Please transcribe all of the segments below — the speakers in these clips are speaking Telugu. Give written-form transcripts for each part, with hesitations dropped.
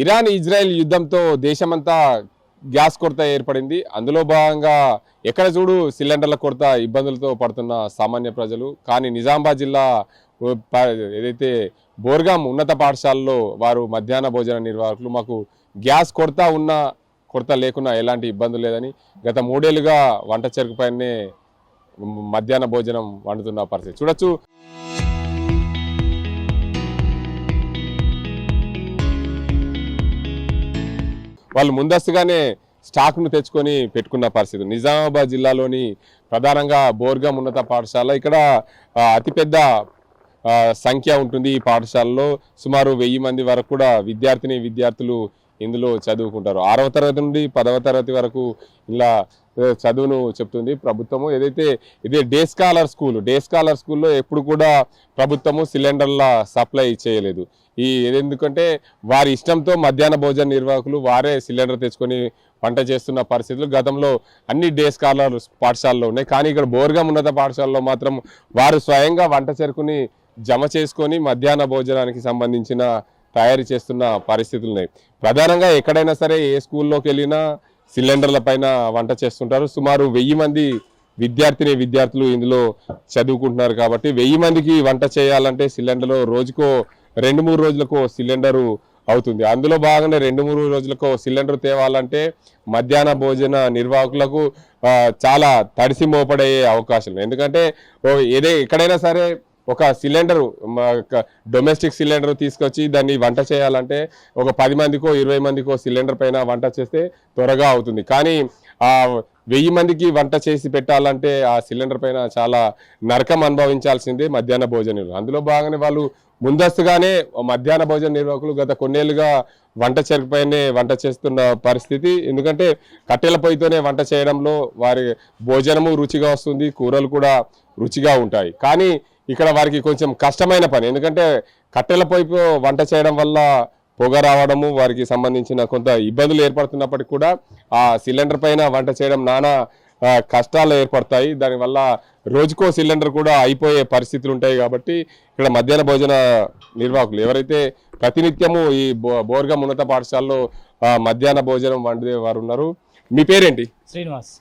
ఇరాన్ ఇజ్రాయెల్ యుద్ధంతో దేశమంతా గ్యాస్ కొరత ఏర్పడింది. అందులో భాగంగా ఎక్కడ చూడు సిలిండర్ల కొరత ఇబ్బందులతో పడుతున్న సామాన్య ప్రజలు. కానీ నిజామాబాద్ జిల్లా ఏదైతే బోర్గాం ఉన్నత పాఠశాలలో వారు మధ్యాహ్న భోజన నిర్వాహకులు మాకు గ్యాస్ కొరత లేకున్నా ఎలాంటి ఇబ్బందులు లేదని గత 3 ఏళ్లుగా వంట చెరుకు పైనే మధ్యాహ్న భోజనం వండుతున్న పరిస్థితి చూడొచ్చు. వాళ్ళు ముందస్తుగానే స్టాక్ను తెచ్చుకొని పెట్టుకున్న పరిస్థితి. నిజామాబాద్ జిల్లాలోని ప్రధానంగా బోర్గాం ఉన్నత పాఠశాల ఇక్కడ అతిపెద్ద సంఖ్య ఉంటుంది. ఈ పాఠశాలలో సుమారు 1000 మంది వరకు కూడా విద్యార్థులు ఇందులో చదువుకుంటారు. 6వ తరగతి నుండి 10వ తరగతి వరకు ఇలా చదువును చెప్తుంది ప్రభుత్వము. ఇదే డే స్కాలర్ స్కూల్లో ఎప్పుడు కూడా ప్రభుత్వము సిలిండర్ల సప్లై చేయలేదు. ఎందుకంటే వారి ఇష్టంతో మధ్యాహ్న భోజన నిర్వాహకులు వారే సిలిండర్ తెచ్చుకొని వంట చేస్తున్న పరిస్థితులు గతంలో అన్ని డే స్కాలర్ పాఠశాలలో ఉన్నాయి. కానీ ఇక్కడ బోర్గాం ఉన్నత పాఠశాలలో మాత్రం వారు స్వయంగా వంట చెరుకుని జమ చేసుకొని మధ్యాహ్న భోజనానికి సంబంధించిన తయారు చేస్తున్న పరిస్థితులు ఉన్నాయి. ప్రధానంగా ఎక్కడైనా సరే ఏ స్కూల్లోకి వెళ్ళినా సిలిండర్ల పైన వంట చేస్తుంటారు. సుమారు 1000 మంది విద్యార్థులు ఇందులో చదువుకుంటున్నారు. కాబట్టి 1000 మందికి వంట చేయాలంటే సిలిండర్లో రోజుకో 2-3 రోజులకు సిలిండరు అవుతుంది. అందులో భాగంగా 2-3 రోజులకు సిలిండర్ తేవాలంటే మధ్యాహ్న భోజన నిర్వాహకులకు చాలా తడిసి మోపడే అవకాశం. ఎందుకంటే ఎక్కడైనా సరే ఒక సిలిండరు డొమెస్టిక్ సిలిండర్ తీసుకొచ్చి దాన్ని వంట చేయాలంటే ఒక 10 మందికో 20 మందికో సిలిండర్ పైన వంట చేస్తే త్వరగా అవుతుంది. కానీ 1000 మందికి వంట చేసి పెట్టాలంటే ఆ సిలిండర్ పైన చాలా నరకం అనుభవించాల్సిందే మధ్యాహ్న భోజనం. అందులో భాగంగానే వాళ్ళు ముందస్తుగానే మధ్యాహ్న భోజన నిర్వాహకులు గత కొన్నేళ్లుగా వంట చెరుకుపైనే వంట చేస్తున్న పరిస్థితి. ఎందుకంటే కట్టెల పొయ్యితోనే వంట చేయడంలో వారి భోజనము రుచిగా వస్తుంది, కూరలు కూడా రుచిగా ఉంటాయి. కానీ ఇక్కడ వారికి కొంచెం కష్టమైన పని. ఎందుకంటే కట్టెల పొయ్యితో వంట చేయడం వల్ల పొగ రావడము వారికి సంబంధించిన కొంత ఇబ్బందులు ఏర్పడుతున్నప్పటికీ కూడా ఆ సిలిండర్ పైన వంట చేయడం నానా కష్టాలు ఏర్పడతాయి. దానివల్ల రోజుకో సిలిండర్ కూడా అయిపోయే పరిస్థితులు ఉంటాయి. కాబట్టి ఇక్కడ మధ్యాహ్న భోజన నిర్వాహకులు ఎవరైతే ప్రతినిత్యము ఈ బోర్గాం ఉన్నత పాఠశాలలో మధ్యాహ్న భోజనం వండే వారు ఉన్నారు. మీ పేరేంటి? శ్రీనివాస్.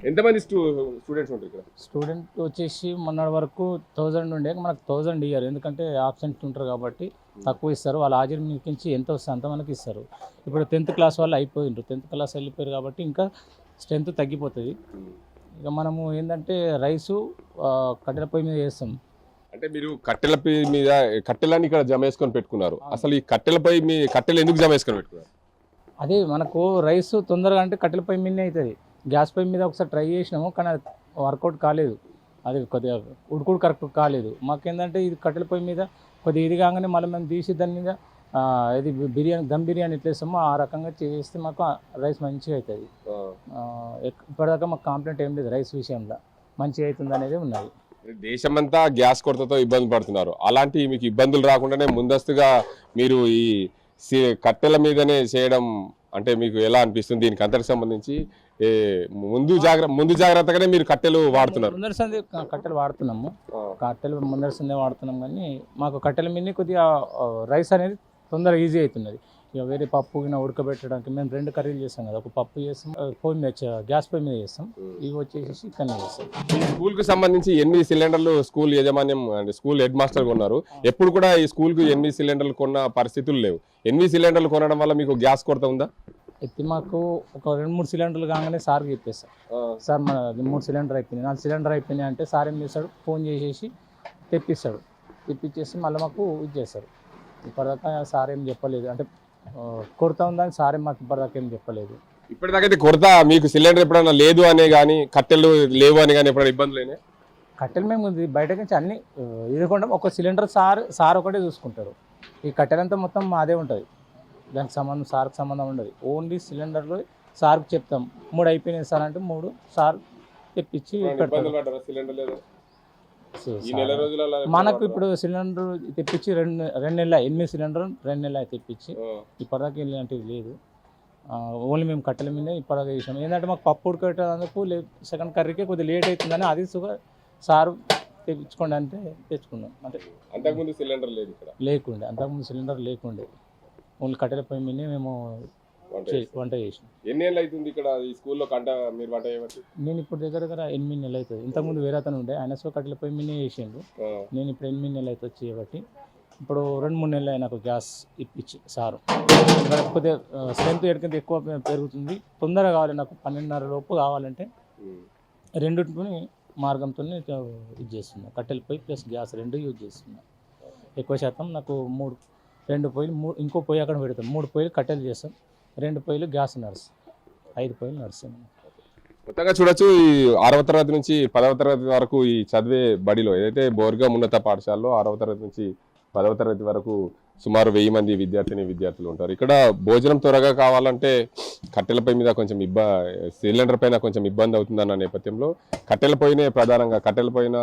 ఎంతమంది స్టూడెంట్స్ ఉంటారు ఇక్కడ? స్టూడెంట్ వచ్చేసి మొన్నటి వరకు 1000 ఉండే, మనకు 1000 ఇయ్యారు. ఎందుకంటే ఆబ్సెంట్ ఉంటారు కాబట్టి తక్కువ ఇస్తారు. వాళ్ళ హాజరు మీకించి ఎంత వస్తే అంతమందికి ఇస్తారు. ఇప్పుడు 10th క్లాస్ వాళ్ళు అయిపోయిండ్రు, 10th క్లాస్ వెళ్ళిపోయారు కాబట్టి ఇంకా స్ట్రెంత్ తగ్గిపోతుంది. ఇక మనము ఏంటంటే రైసు కట్టెల పొయ్యి మీద చేస్తాం. అంటే మీరు కట్టెల పొయ్యి మీద కట్టెలని ఇక్కడ జమ వేసుకొని పెట్టుకున్నారు. అసలు ఈ కట్టెల పొయ్యి మీ కట్టెలు ఎందుకు జమ వేసుకొని పెట్టుకున్నారు? అదే మనకు రైసు తొందరగా అంటే కట్టెల పొయ్యి మీదనే అవుతుంది. గ్యాస్ పొయ్యి మీద ఒకసారి ట్రై చేసినాము, కానీ అది వర్కౌట్ కాలేదు. అది కొద్దిగా ఉడుకుడు కరెక్ట్ కాలేదు. మాకేంటంటే ఇది కట్టెల పొయ్యి మీద కొద్దిగా ఇది కాగానే మళ్ళీ మేము తీసి దాని మీద ఇది దమ్ బిర్యానీ ఎట్లా వేస్తామో ఆ రకంగా చేస్తే మాకు రైస్ మంచిగా అవుతుంది. ఇప్పటిదాకా మాకు కంప్లైంట్ ఏం లేదు రైస్ విషయంలో, మంచిగా అవుతుంది అనేది ఉన్నది. దేశమంతా గ్యాస్ కొరతతో ఇబ్బంది పడుతున్నారు. అలాంటి మీకు ఇబ్బందులు రాకుండానే ముందస్తుగా మీరు ఈ కట్టెల మీదనే చేయడం అంటే మీకు ఎలా అనిపిస్తుంది? దీనికి అంతటికి సంబంధించి ముందు జాగ్రత్తగానే మీరు కట్టెలు వాడుతున్నారు? ముందరసందే కట్టెలు వాడుతున్నాము, ముందరసందే వాడుతున్నాం. కానీ మాకు కట్టెల మీద కొద్దిగా రైస్ అనేది తొందరగా ఈజీ అవుతున్నది. ఇక వేరే పప్పు గిన్నె ఉడకబెట్టడానికి మేము 2 కర్రీలు చేస్తాం కదా, ఒక పప్పు చేస్తాం, పొయ్యి మీద గ్యాస్ పొయ్యి మీద చేస్తాం, ఇవి వచ్చేసి ఇక్కడ చేస్తాం. ఈ స్కూల్కి సంబంధించి 8 సిలిండర్లు స్కూల్ యాజమాన్యం అంటే స్కూల్ హెడ్ మాస్టర్ కొన్నారు. ఎప్పుడు కూడా ఈ స్కూల్కు 8 సిలిండర్లు కొన్న పరిస్థితులు లేవు. 8 సిలిండర్లు కొనడం వల్ల మీకు గ్యాస్ కొరత ఉందా? అయితే మాకు ఒక 2-3 సిలిండర్లు కాగానే సార్కి చెప్పేస్తాం, సార్ మన 3 సిలిండర్ అయిపోయినాయి, 4 సిలిండర్ అయిపోయినాయి అంటే సార్ ఏం చేస్తాడు, ఫోన్ చేసేసి తెప్పించేసి మళ్ళీ మాకు ఇది చేస్తారు. ఇప్పటిదాకా సార్ ఏం చెప్పలేదు, అంటే కొరత ఉందని సార్ మాకు ఇప్పటిదాకా ఏం చెప్పలేదు. ఇప్పటిదాకైతే కొరత మీకు సిలిండర్ ఎప్పుడైనా లేదు అనే కానీ కట్టెలు లేవు అని కానీ ఎప్పుడైనా ఇబ్బందులు అయినాయి? కట్టెలు మేము బయట నుంచి అన్ని ఇదికుండా ఒక సిలిండర్ సార్ ఒకటే చూసుకుంటారు. ఈ కట్టెలంతా మొత్తం మాదే ఉంటుంది, దానికి సార్కి సంబంధం ఉండదు. ఓన్లీ సిలిండర్లో సార్కి చెప్తాం 3 అయిపోయినాయి సార్ అంటే 3 సార్ తెప్పించి మనకు ఇప్పుడు సిలిండర్ తెప్పించి 2 నెలలు 8 సిలిండర్ 2 నెలలు తెప్పించి ఇప్పటిదాకా ఇలాంటివి లేదు. ఓన్లీ మేము కట్టెల మీద ఇప్పటిదాకా చేసాం. ఏంటంటే మాకు పప్పు ఉడకబెట్టేందుకు సెకండ్ కర్రీకే కొద్దిగా లేట్ అవుతుందని అది సారు తెప్పించుకోండి అంటే తెచ్చుకున్నాం. అంటే అంతకుముందు సిలిండర్ లేకుండే. అంతకుముందు సిలిండర్ లేకుండే. ఓన్లీ కట్టెల పొయ్యి మీద మేము వంట చేసినాం. ఎన్ని ఏళ్ళు అవుతుంది ఇక్కడ ఈ స్కూల్లో మీరు వంట చేయవచ్చు? నేను ఇప్పుడు దగ్గర 8 నెలలు అవుతుంది. ఇంతకుముందు వేరే అతను ఉండే, ఆయన సో కట్టెల పొయ్యి మీదే చేసిండు. నేను ఇప్పుడు 8 నెలలు అవుతుంది చేయబట్టి. ఇప్పుడు 2-3 నెలలు నాకు గ్యాస్ ఇప్పించి సారు. కొద్దిగా స్ట్రెంత్ ఎక్కడికంటే ఎక్కువ పెరుగుతుంది, తొందరగా కావాలి నాకు 12:30 లోపు కావాలంటే రెండింటిని మార్గంతో ఇది చేస్తున్నా. కట్టెల పొయ్యి ప్లస్ గ్యాస్ 2 యూజ్ చేస్తున్నా. ఎక్కువ శాతం నాకు 2 పొయ్యిలు, ఇంకో పొయ్యి అక్కడ పెడతాం. 3 పొయ్యిలు కట్టెలు చేస్తాం, 2 పొయ్యిలు గ్యాస్ నడుస్తాం, 5 పొయ్యిలు నడుస్తాం. మొత్తంగా చూడొచ్చు, ఈ 6వ తరగతి నుంచి 10వ తరగతి వరకు ఈ చదివే బడిలో ఏదైతే బోర్గా ఉన్నత పాఠశాలలో 6వ తరగతి నుంచి 10వ తరగతి వరకు సుమారు 1000 మంది విద్యార్థులు ఉంటారు. ఇక్కడ భోజనం త్వరగా కావాలంటే కట్టెల పొయ్యి మీద కొంచెం సిలిండర్ పైన కొంచెం ఇబ్బంది అవుతుందన్న నేపథ్యంలో కట్టెల పొయ్యినే ప్రధానంగా, కట్టెల పొయ్యిన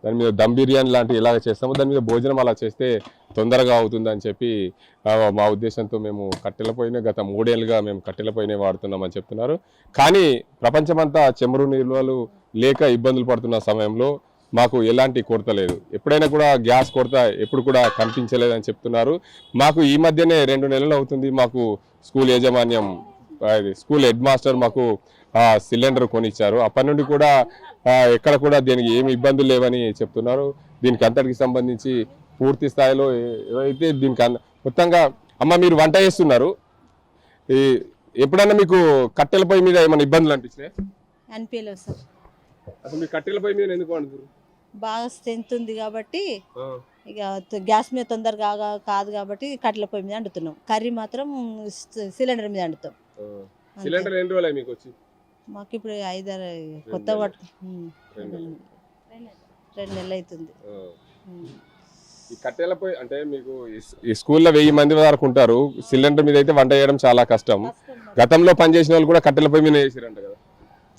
దాని మీద దమ్ బిర్యానీ లాంటివి ఎలాగ చేస్తామో దాని మీద భోజనం అలా చేస్తే తొందరగా అవుతుందని చెప్పి మా ఉద్దేశంతో మేము కట్టెల పొయ్యినే గత 3 ఏళ్ళుగా మేము కట్టెల పొయ్యినే వాడుతున్నామని చెప్తున్నారు. కానీ ప్రపంచమంతా చమురు నిల్వలు లేక ఇబ్బందులు పడుతున్న సమయంలో మాకు ఎలాంటి కొరత లేదు. ఎప్పుడైనా కూడా గ్యాస్ కొరత ఎప్పుడు కూడా కనిపించలేదని చెప్తున్నారు. మాకు ఈ మధ్యనే 2 నెలలు అవుతుంది మాకు స్కూల్ యాజమాన్యం, స్కూల్ హెడ్ మాస్టర్ మాకు సిలిండర్ కొనిచ్చారు. అప్పటి నుండి కూడా ఎక్కడ కూడా దీనికి ఏమి ఇబ్బందులు లేవని చెప్తున్నారు. దీనికి అంతటికి సంబంధించి పూర్తి స్థాయిలో ఏవైతే దీనికి మొత్తంగా అమ్మ మీరు వంట చేస్తున్నారు, ఎప్పుడైనా మీకు కట్టెల పొయ్యి మీద ఏమైనా ఇబ్బందులు అనిపించినాయి? అనిపించలేదు సార్. అసలు మీరు కట్టెల పొయ్యి మీద ఎందుకు వండుతారు? బాగా స్ట్రెంత్ ఉంది కాబట్టి, ఇక గ్యాస్ మీద తొందరగా కాదు కాబట్టి కట్టెల పొయ్యి మీద వండుతున్నాం. కర్రీ మాత్రం సిలిండర్ మీద వండుతాం. సిలిండర్ ఎన్ని రోజులు మీకు వచ్చి? మాకు ఇప్పుడు 5-6 కొత్త 2 నెలలు అవుతుంది. ఈ కట్టెల పొయ్యి అంటే మీకు ఈ స్కూల్లో 1000 మంది వరకు ఉంటారు. సిలిండర్ మీద అయితే వంట చేయడం చాలా కష్టం. గతంలో పనిచేసిన వాళ్ళు కూడా కట్టెల పొయ్యి మీద చేసిరంట కదా?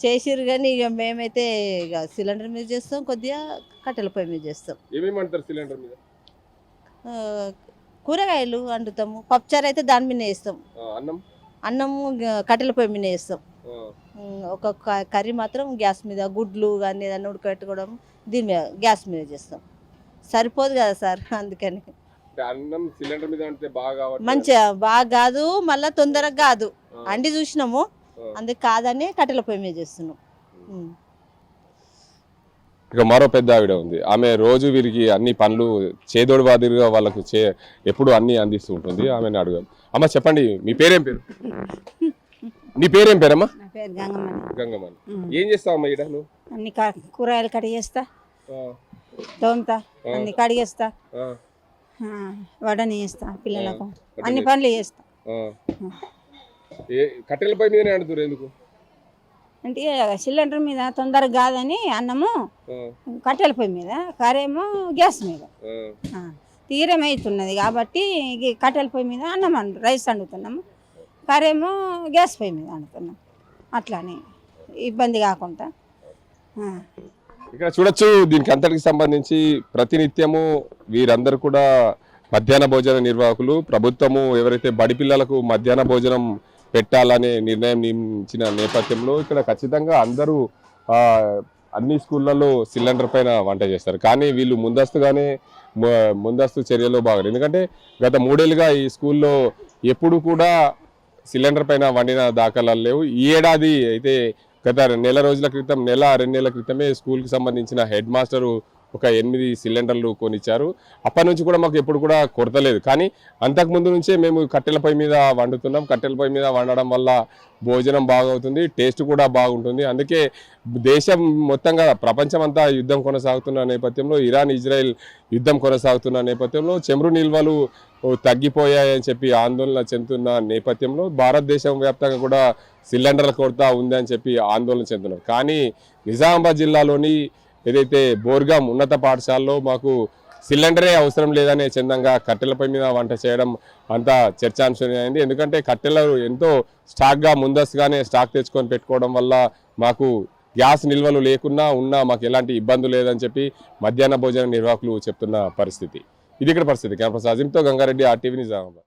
చేసిరు, కానీ ఇక మేమైతే ఇక సిలిండర్ మీద చేస్తాం, కొద్దిగా కట్టెల పొయ్యి మీద చేస్తాం. ఏమేమి వండుతారు సిలిండర్ మీద? కూరగాయలు వండుతాము, పప్పుచారు అయితే దాని మీద వేస్తాం, అన్నము కట్టెల పొయ్యి మీద వేస్తాం. ఒక కర్రీ మాత్రం గ్యాస్ మీద, గుడ్లు కానీ ఏదన్నా ఉడకబెట్టుకోవడం దీని మీద గ్యాస్ మీద చేస్తాం. సరిపోదు కదా సార్, అందుకని అన్నం సిలిండర్ మీద అంటే బాగా మంచిగా బాగా కాదు, మళ్ళీ తొందరగా కాదు. అండి చూసినాము, అందుకు కాదని కట్టెల పొయ్యి మీద చేస్తున్నాం. ఇక మరో పెద్ద ఆవిడ ఉంది, ఆమె రోజు వీరికి అన్ని పనులు చేదోడు వాదిరిగా వాళ్ళకు ఎప్పుడు అన్ని అందిస్తూ ఉంటుంది. ఆమెను అడుగుదాం. అమ్మ చెప్పండి, మీ పేరేం పేరు? నీ పేరేం పేరమ్మా? గంగమ్మని. ఏం చేస్తావు అమ్మ? ఇక్కడ నువ్వు అన్ని కూరగాయలు కడిగేస్తా, తోముతా, అన్ని కడిగేస్తా, వడని చేస్తా, పిల్లలకు అన్ని పనులు చేస్తా. కట్టెల పొయ్యి మీదనే వండుతారు ఎందుకు? అంటే సిలిండర్ మీద తొందరగా కాదని అన్నము కట్టెల పొయ్యి మీద, కర్రేమో గ్యాస్ మీద తీరమవుతున్నది కాబట్టి కట్టెల పొయ్యి మీద అన్నం రైస్ వండుతున్నాము, కర్రేమో గ్యాస్ పొయ్యి మీద వండుతున్నాం. అట్లానే ఇబ్బంది కాకుండా. ఇక్కడ చూడొచ్చు, దీనికి అంతటికి సంబంధించి ప్రతినిత్యము వీరందరూ కూడా మధ్యాహ్న భోజన నిర్వాహకులు. ప్రభుత్వము ఎవరైతే బడి పిల్లలకు మధ్యాహ్న భోజనం పెట్టాలనే నిర్ణయం నియమించిన నేపథ్యంలో ఇక్కడ ఖచ్చితంగా అందరూ అన్ని స్కూళ్ళలో సిలిండర్ పైన వంట చేస్తారు. కానీ వీళ్ళు ముందస్తు చర్యలో భాగం. ఎందుకంటే గత 3 ఏళ్ళుగా ఈ స్కూల్లో ఎప్పుడు కూడా సిలిండర్ పైన వండిన దాఖలాలు లేవు. ఈ ఏడాది అయితే గత 2 నెలల క్రితమే స్కూల్కి సంబంధించిన హెడ్ మాస్టరు ఒక 8 సిలిండర్లు కొనిచ్చారు. అప్పటి నుంచి కూడా మాకు ఎప్పుడు కూడా కొరత లేదు. కానీ అంతకుముందు నుంచే మేము కట్టెల పొయ్యి మీద వండుతున్నాం. కట్టెల పొయ్యి మీద వండడం వల్ల భోజనం బాగవుతుంది, టేస్ట్ కూడా బాగుంటుంది. అందుకే దేశం మొత్తంగా, ప్రపంచం అంతా యుద్ధం కొనసాగుతున్న నేపథ్యంలో, ఇరాన్-ఇజ్రాయెల్ యుద్ధం కొనసాగుతున్న నేపథ్యంలో చమురు నిల్వలు తగ్గిపోయాయని చెప్పి ఆందోళన చెందుతున్న నేపథ్యంలో భారతదేశం వ్యాప్తంగా కూడా సిలిండర్ల కొరత ఉంది అని చెప్పి ఆందోళన చెందుతున్నారు. కానీ నిజామాబాద్ జిల్లాలోని ఏదైతే బోర్గాం ఉన్నత పాఠశాలలో మాకు సిలిండరే అవసరం లేదనే చందంగా కట్టెలపై మీద వంట చేయడం అంతా చర్చాంశమైంది. ఎందుకంటే కట్టెలు ఎంతో స్టాక్గా ముందస్తుగానే స్టాక్ తెచ్చుకొని పెట్టుకోవడం వల్ల మాకు గ్యాస్ నిల్వలు లేకున్నా ఉన్నా మాకు ఎలాంటి ఇబ్బంది లేదని చెప్పి మధ్యాహ్న భోజన నిర్వాహకులు చెప్తున్న పరిస్థితి. ఇది ఇక్కడ పరిస్థితి. కెమెరా పర్సన్ అజీంతో గంగారెడ్డి, RTV నిజామాబాద్.